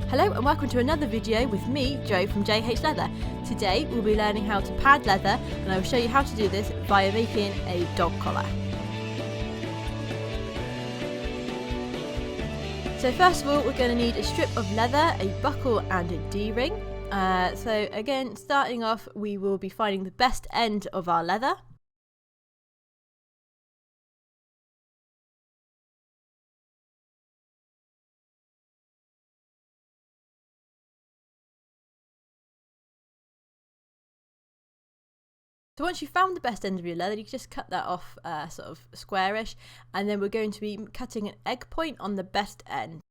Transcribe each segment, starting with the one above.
Hello and welcome to another video with me, Jo from J.H.Leather. Today we'll be learning how to pad leather and I will show you how to do this via making a dog collar. So first of all we're going to need a strip of leather, a buckle and a D-ring. So again, starting off we will be finding the best end of our leather. So once you've found the best end of your leather, you can just cut that off sort of squarish, and then we're going to be cutting an egg point on the best end.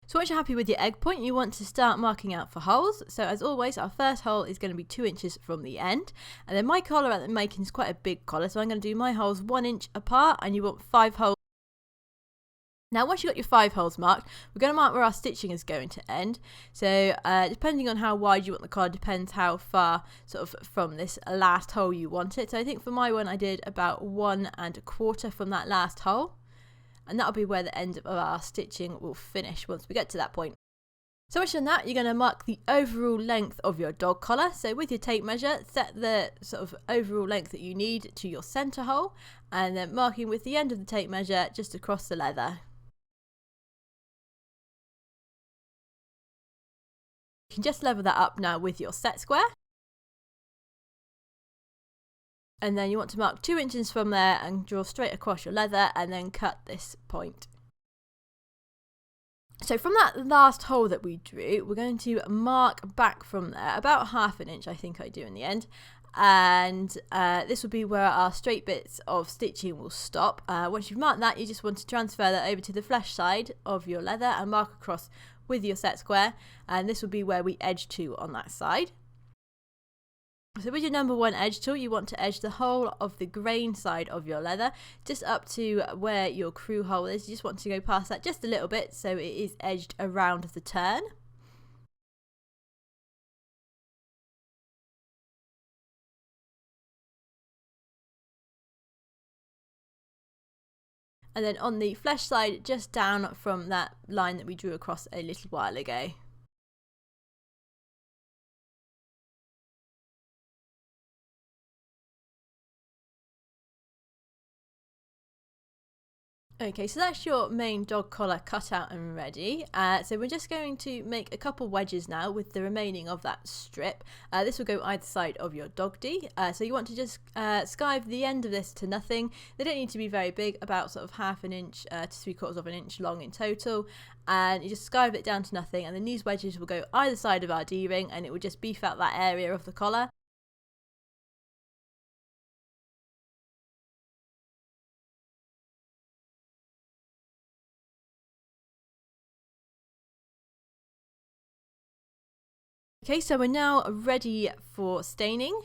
So once you're happy with your egg point, you want to start marking out for holes. So as always, our first hole is going to be 2 inches from the end. And then my collar at the making is quite a big collar, so I'm going to do my holes 1 inch apart, and you want 5 holes. Now once you've got your 5 holes marked, we're going to mark where our stitching is going to end. So depending on how wide you want the collar depends how far sort of from this last hole you want it. So I think for my one I did about 1 1/4 from that last hole. And that'll be where the end of our stitching will finish once we get to that point. So once you've done that, you're going to mark the overall length of your dog collar. So with your tape measure, set the sort of overall length that you need to your centre hole, and then marking with the end of the tape measure just across the leather. You can just level that up now with your set square. And then you want to mark 2 inches from there and draw straight across your leather and then cut this point. So from that last hole that we drew, we're going to mark back from there about 1/2 inch, I think I do in the end. And this will be where our straight bits of stitching will stop. Once you've marked that, you just want to transfer that over to the flesh side of your leather and mark across with your set square. And this will be where we edge to on that side. So with your number 1 edge tool, you want to edge the whole of the grain side of your leather just up to where your crew hole is. You just want to go past that just a little bit so it is edged around the turn. And then on the flesh side, just down from that line that we drew across a little while ago. Okay, so that's your main dog collar cut out and ready. So we're just going to make a couple wedges now with the remaining of that strip. This will go either side of your dog D. So you want to just skive the end of this to nothing. They don't need to be very big, about sort of 1/2 inch to 3/4 of an inch long in total. And you just skive it down to nothing, and then these wedges will go either side of our D-ring, and it will just beef out that area of the collar. Okay, so we're now ready for staining.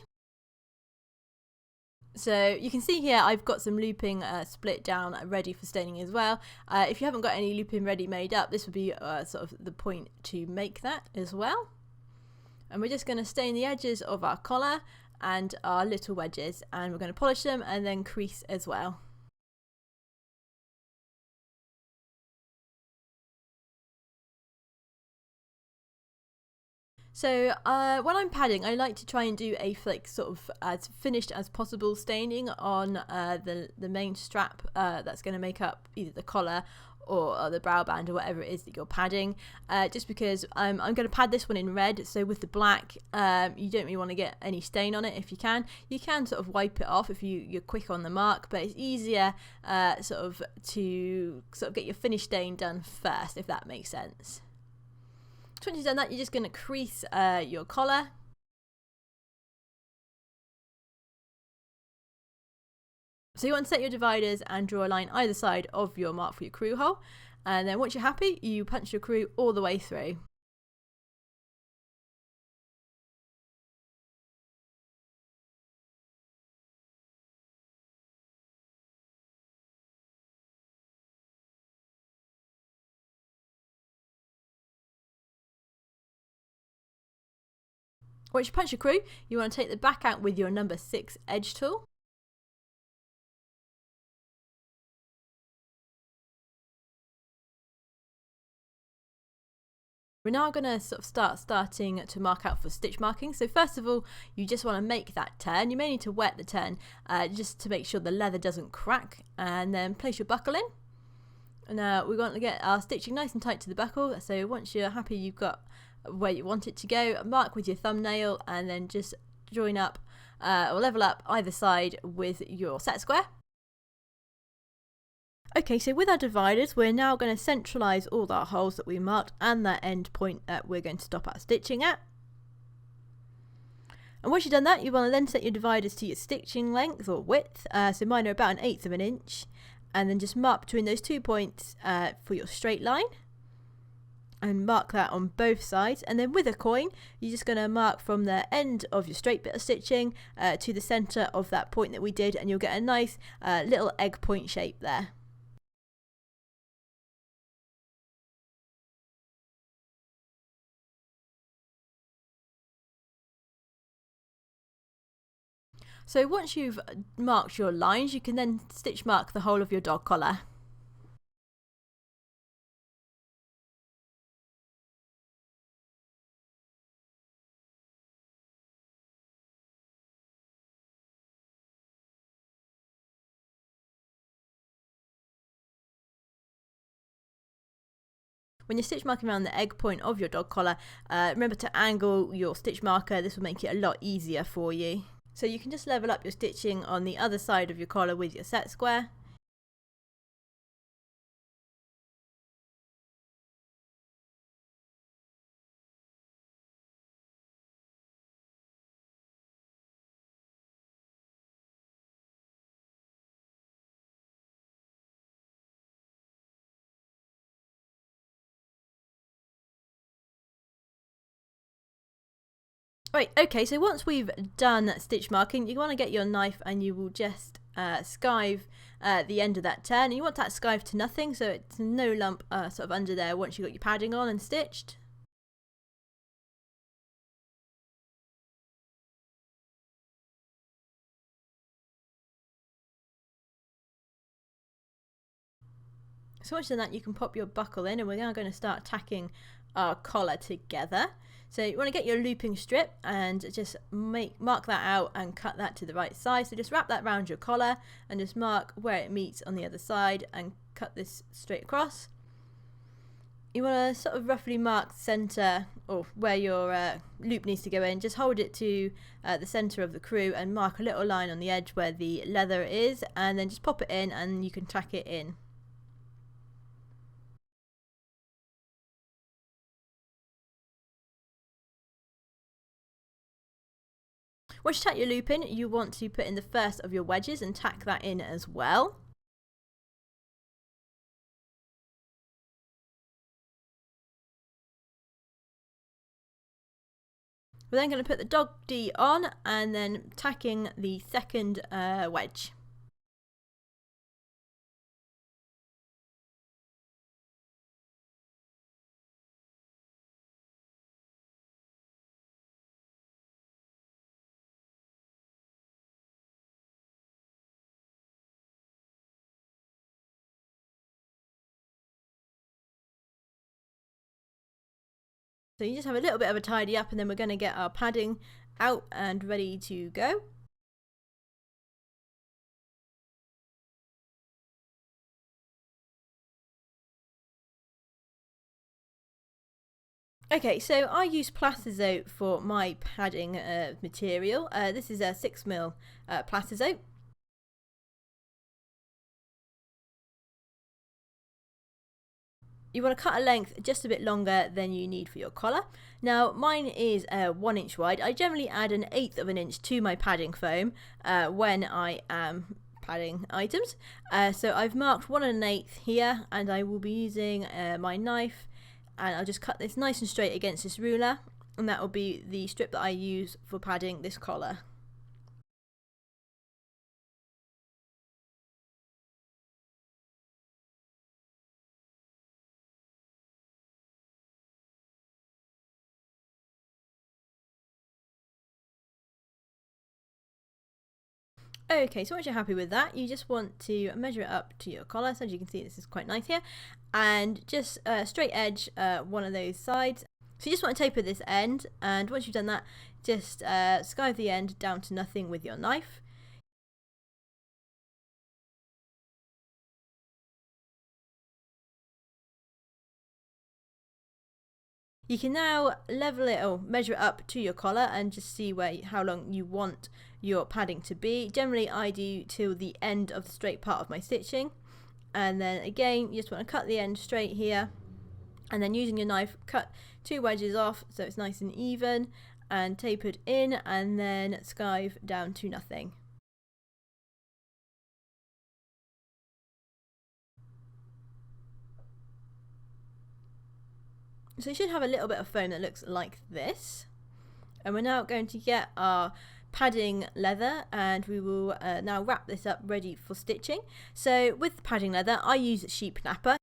So you can see here I've got some looping split down ready for staining as well. If you haven't got any looping ready made up, this would be sort of the point to make that as well. And we're just going to stain the edges of our collar and our little wedges, and we're going to polish them and then crease as well. So when I'm padding, I like to try and do a sort of as finished as possible staining on the main strap that's going to make up either the collar or the brow band or whatever it is that you're padding, just because I'm going to pad this one in red. So with the black, you don't really want to get any stain on it. If you can sort of wipe it off if you're quick on the mark, but it's easier sort of to get your finish stain done first, if that makes sense. So once you've done that, you're just going to crease your collar. So you want to set your dividers and draw a line either side of your mark for your crew hole. And then once you're happy, you punch your crew all the way through. Once you punch your crew, you want to take the back out with your number 6 edge tool. We're now going to sort of starting to mark out for stitch marking. So first of all, you just want to make that turn. You may need to wet the turn just to make sure the leather doesn't crack, and then place your buckle in. Now we want to get our stitching nice and tight to the buckle. So once you're happy you've got where you want it to go, mark with your thumbnail and then just join up or level up either side with your set square. Okay, so with our dividers, we're now going to centralise all our holes that we marked and that end point that we're going to stop our stitching at. And once you've done that, you want to then set your dividers to your stitching length or width. So mine are about 1/8 of an inch. And then just mark between those 2 points for your straight line. And mark that on both sides. And then with a coin, you're just going to mark from the end of your straight bit of stitching to the centre of that point that we did. And you'll get a nice little egg point shape there. So once you've marked your lines, you can then stitch mark the whole of your dog collar. When you're stitch marking around the egg point of your dog collar, remember to angle your stitch marker. This will make it a lot easier for you. So you can just level up your stitching on the other side of your collar with your set square. Right, okay, so once we've done stitch marking, you want to get your knife and you will just skive the end of that turn. And you want that skived to nothing, so it's no lump sort of under there once you've got your padding on and stitched. So once you've done that, you can pop your buckle in, and we're now going to start tacking our collar together. So you want to get your looping strip and just mark that out and cut that to the right size. So just wrap that around your collar and just mark where it meets on the other side and cut this straight across. You want to sort of roughly mark the centre or where your loop needs to go in. Just hold it to the centre of the crew and mark a little line on the edge where the leather is, and then just pop it in and you can tack it in. Once you tack your loop in, you want to put in the first of your wedges and tack that in as well. We're then going to put the dog D on and then tacking the second wedge. So you just have a little bit of a tidy up, and then we're going to get our padding out and ready to go. Okay, so I use Plastizote for my padding material. This is a 6mm Plastizote. You want to cut a length just a bit longer than you need for your collar. Now mine is 1 inch wide. I generally add 1/8 of an inch to my padding foam when I am padding items. So I've marked 1 1/8 here, and I will be using my knife, and I'll just cut this nice and straight against this ruler, and that will be the strip that I use for padding this collar. Okay, so once you're happy with that, you just want to measure it up to your collar. So as you can see, this is quite nice here. And just straight edge one of those sides. So you just want to taper this end, and once you've done that, just skive the end down to nothing with your knife. You can now level it or measure it up to your collar and just see how long you want your padding to be. Generally I do till the end of the straight part of my stitching, and then again you just want to cut the end straight here, and then using your knife cut 2 wedges off so it's nice and even and tapered in, and then skive down to nothing. So you should have a little bit of foam that looks like this, and we're now going to get our padding leather, and we will now wrap this up ready for stitching. So with the padding leather I use sheep napper.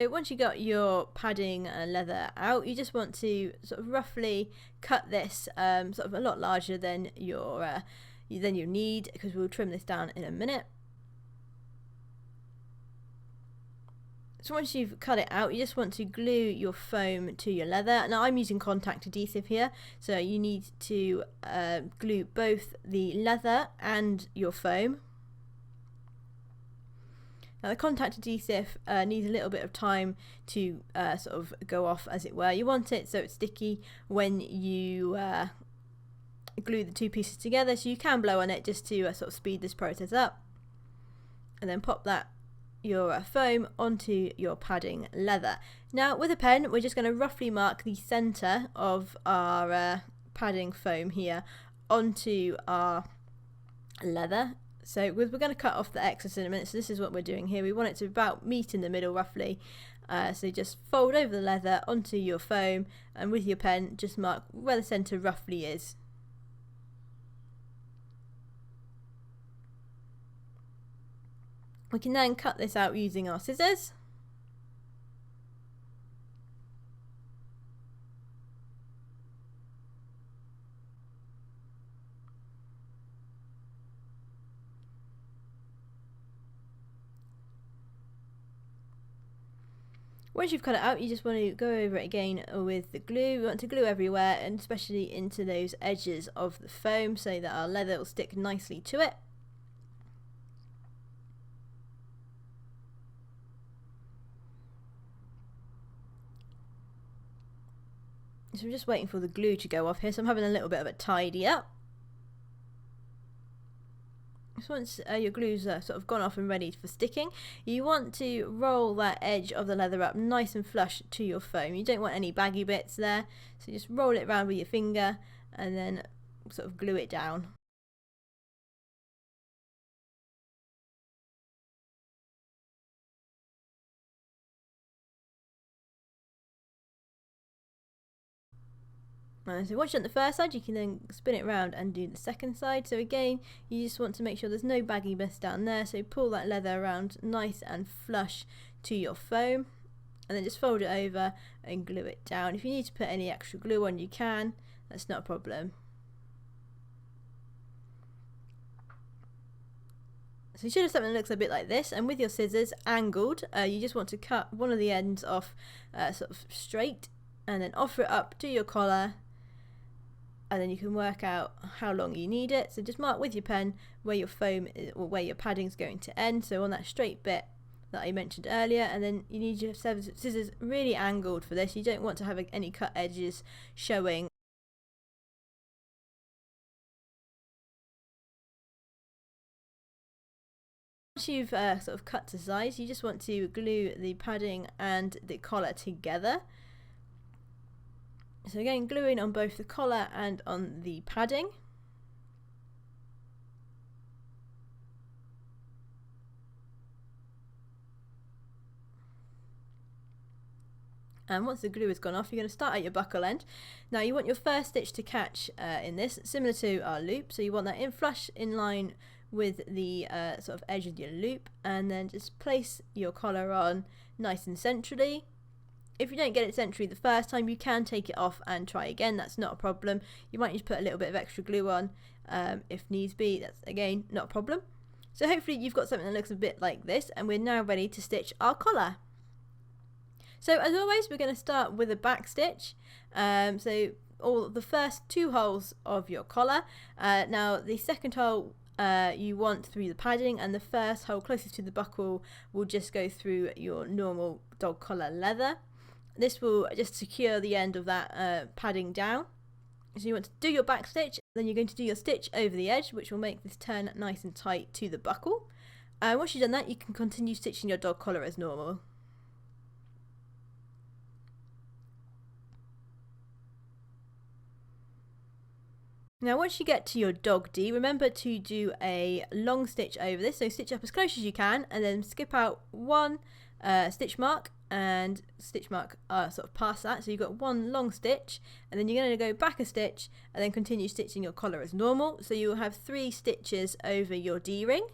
So once you got your padding leather out, you just want to sort of roughly cut this sort of a lot larger than your than you need, because we'll trim this down in a minute. So once you've cut it out, you just want to glue your foam to your leather. Now I'm using contact adhesive here, so you need to glue both the leather and your foam. Now the contact adhesive needs a little bit of time to sort of go off, as it were. You want it so it's sticky when you glue the 2 pieces together, so you can blow on it just to sort of speed this process up, and then pop your foam onto your padding leather. Now with a pen we're just going to roughly mark the centre of our padding foam here onto our leather. So we're going to cut off the excess in a minute, so this is what we're doing here. We want it to about meet in the middle roughly, so just fold over the leather onto your foam, and with your pen just mark where the centre roughly is. We can then cut this out using our scissors. Once you've cut it out, you just want to go over it again with the glue. We want to glue everywhere, and especially into those edges of the foam, so that our leather will stick nicely to it. So I'm just waiting for the glue to go off here, so I'm having a little bit of a tidy up. So once your glue's sort of gone off and ready for sticking, you want to roll that edge of the leather up nice and flush to your foam. You don't want any baggy bits there, so just roll it around with your finger and then sort of glue it down. So once you're on the first side, you can then spin it around and do the second side. So again, you just want to make sure there's no baggy bits down there, so pull that leather around nice and flush to your foam, and then just fold it over and glue it down. If you need to put any extra glue on, you can, that's not a problem. So you should have something that looks a bit like this, and with your scissors angled, you just want to cut one of the ends off sort of straight, and then offer it up to your collar, and then you can work out how long you need it. So just mark with your pen where your foam is, or where your padding is going to end, so on that straight bit that I mentioned earlier, and then you need your scissors really angled for this. You don't want to have any cut edges showing. Once you've sort of cut to size, you just want to glue the padding and the collar together. So again, gluing on both the collar and on the padding. And once the glue has gone off, you're going to start at your buckle end. Now you want your first stitch to catch in this, similar to our loop, so you want that in flush in line with the sort of edge of your loop, and then just place your collar on nice and centrally. If you don't get it centrally the first time, you can take it off and try again. That's not a problem. You might need to put a little bit of extra glue on if needs be. That's, again, not a problem. So hopefully you've got something that looks a bit like this, and we're now ready to stitch our collar. So as always, we're going to start with a back stitch. So all the first 2 holes of your collar. Now the second hole you want through the padding, and the first hole closest to the buckle will just go through your normal dog collar leather. This will just secure the end of that padding down. So you want to do your back stitch, then you're going to do your stitch over the edge, which will make this turn nice and tight to the buckle. And once you've done that, you can continue stitching your dog collar as normal. Now once you get to your dog D, remember to do a long stitch over this, so stitch up as close as you can and then skip out 1 stitch mark and stitch mark sort of past that, so you've got 1 long stitch, and then you're going to go back a stitch and then continue stitching your collar as normal, so you'll have 3 stitches over your D-ring.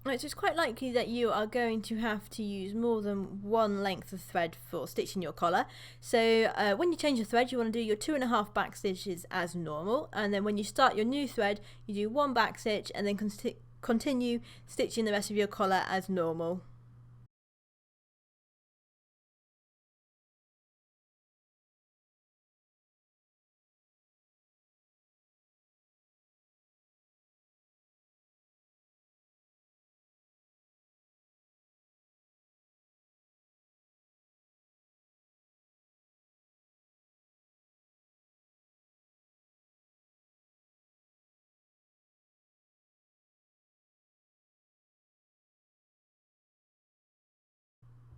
Right, so it's quite likely that you are going to have to use more than 1 length of thread for stitching your collar. So when you change your thread, you want to do your 2.5 back stitches as normal, and then when you start your new thread, you do 1 back stitch and then continue stitching the rest of your collar as normal.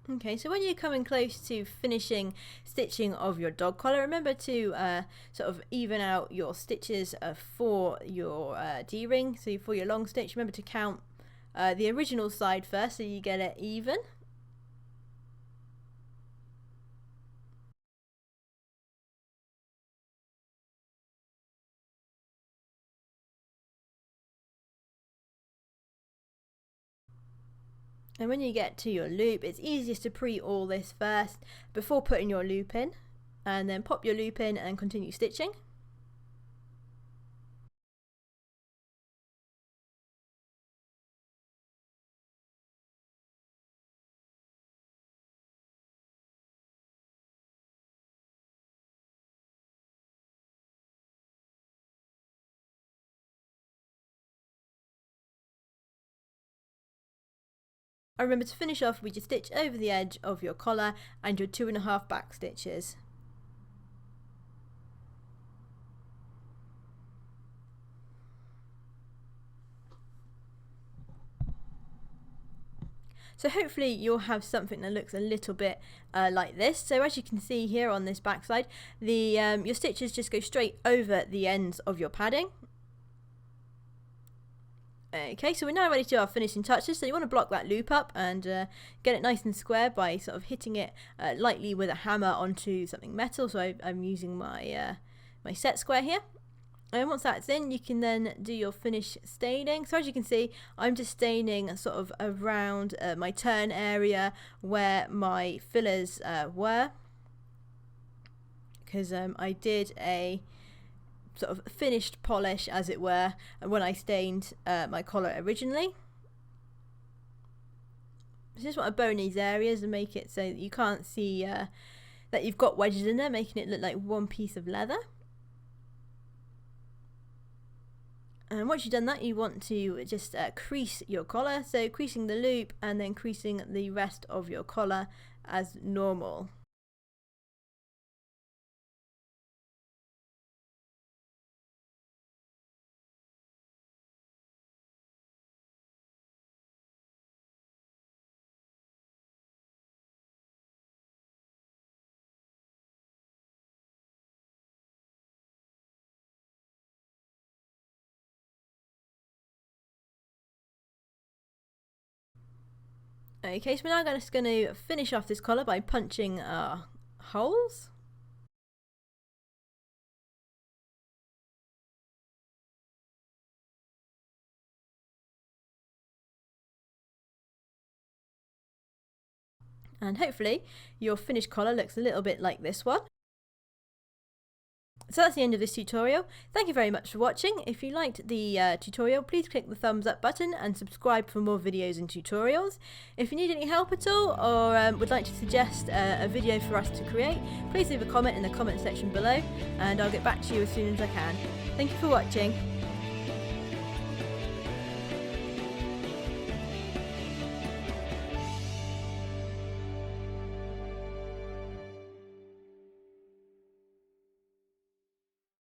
Okay, so when you're coming close to finishing stitching of your dog collar, remember to sort of even out your stitches for your D-ring. So for your long stitch, remember to count the original side first so you get it even. And when you get to your loop, it's easiest to pre all this first before putting your loop in, and then pop your loop in and continue stitching. And remember to finish off with your stitch over the edge of your collar and your 2.5 back stitches. So hopefully you'll have something that looks a little bit like this. So as you can see here on this back side, your stitches just go straight over the ends of your padding. Okay, so we're now ready to do our finishing touches. So you want to block that loop up and get it nice and square by sort of hitting it lightly with a hammer onto something metal. So I'm using my my set square here. And once that's in, you can then do your finish staining. So as you can see, I'm just staining sort of around my turn area where my fillers were, because I did a sort of finished polish, as it were, when I stained my collar originally. I just want to bone these areas and make it so that you can't see that you've got wedges in there, making it look like one piece of leather. And once you've done that, you want to just crease your collar, so creasing the loop and then creasing the rest of your collar as normal. Okay, so we're now just going to finish off this collar by punching holes. And hopefully your finished collar looks a little bit like this one. So that's the end of this tutorial. Thank you very much for watching. If you liked the tutorial, please click the thumbs up button and subscribe for more videos and tutorials. If you need any help at all, or would like to suggest a video for us to create, please leave a comment in the comment section below and I'll get back to you as soon as I can. Thank you for watching.